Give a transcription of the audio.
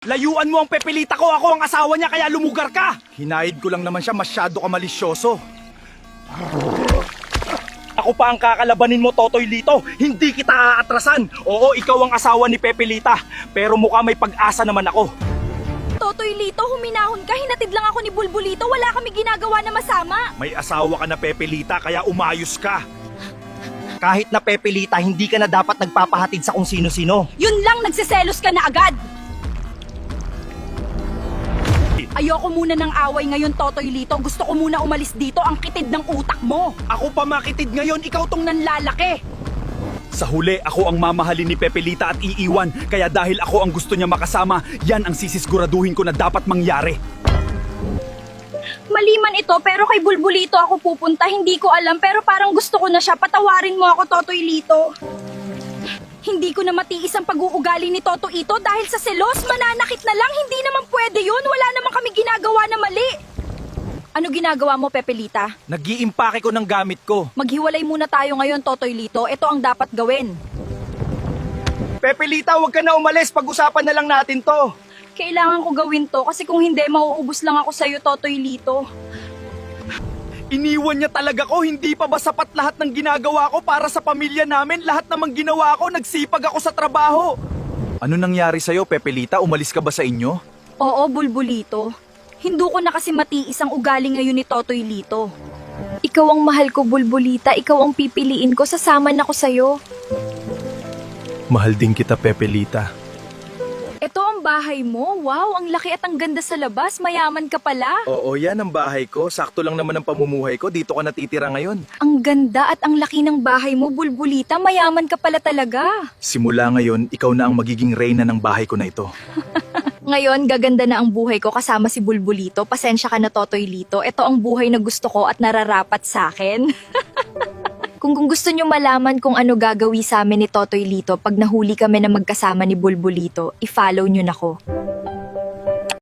Layuan mo ang Pepelita ko, ako ang asawa niya kaya lumugar ka! Hinahid ko lang naman siya, masyado ka malisyoso. Ako pa ang kakalabanin mo, Totoy Lito. Hindi kita aatrasan. Oo, ikaw ang asawa ni Pepelita. Pero mukha may pag-asa naman ako. Totoy Lito, huminahon ka. Hinatid lang ako ni Bulbulito. Wala kami ginagawa na masama. May asawa ka na Pepelita, kaya umayos ka. Kahit na Pepelita, hindi ka na dapat nagpapahatid sa kung sino-sino. Yun lang, nagsiselos ka na agad. Ayoko muna ng away ngayon, Totoy Lito. Gusto ko muna umalis dito. Ang kitid ng utak mo. Ako pa makitid ngayon, ikaw tong Nanlalaki. Sa huli, ako ang mamahalin ni Pepelita at iiwan. Kaya dahil ako ang gusto niya makasama, yan ang sisisiguraduhin ko na dapat mangyari. Maliman ito, pero kay Bulbulito ako pupunta. Hindi ko alam, pero parang gusto ko na siya. Patawarin mo ako, Totoy Lito. Hindi ko na matiis ang pag-uugali ni Toto Ito dahil sa selos, mananakit na lang. Hindi naman pwede yun. Wala naman kami ginagawa na mali. Ano ginagawa mo, Pepelita? Nag-iimpake ko ng gamit ko. Maghiwalay muna tayo ngayon, Totoy Lito. Ito ang dapat gawin. Pepelita, huwag ka na umalis. Pag-usapan na lang natin to. Kailangan ko gawin to kasi kung hindi, mauubos lang ako sa'yo, Totoy Lito. Iniwan niya talaga ko. Hindi pa ba sapat lahat ng ginagawa ko para sa pamilya namin? Lahat namang ginawa ko, nagsipag ako sa trabaho. Ano nangyari sa'yo, Pepelita? Umalis ka ba sa inyo? Oo, Bulbulito. Hindi ko na kasi matiis ang ugali ngayon ni Totoy Lito. Ikaw ang mahal ko, Bulbulita. Ikaw ang pipiliin ko. Sasama na ko sa'yo. Mahal din kita, Pepelita. Ito ang bahay mo. Wow, ang laki at ang ganda sa labas. Mayaman ka pala. Oo, yan ang bahay ko. Sakto lang naman ang pamumuhay ko. Dito ka natitira ngayon. Ang ganda at ang laki ng bahay mo, Bulbulita. Mayaman ka pala talaga. Simula ngayon, ikaw na ang magiging reyna ng bahay ko na ito. Ngayon, gaganda na ang buhay ko kasama si Bulbulito. Pasensya ka na, Totoy Lito. Ito ang buhay na gusto ko at nararapat sa akin. Kung gusto nyo malaman kung ano gagawi sa amin ni Totoy Lito pag nahuli kami na magkasama ni Bulbulito, i-follow nyo na ko.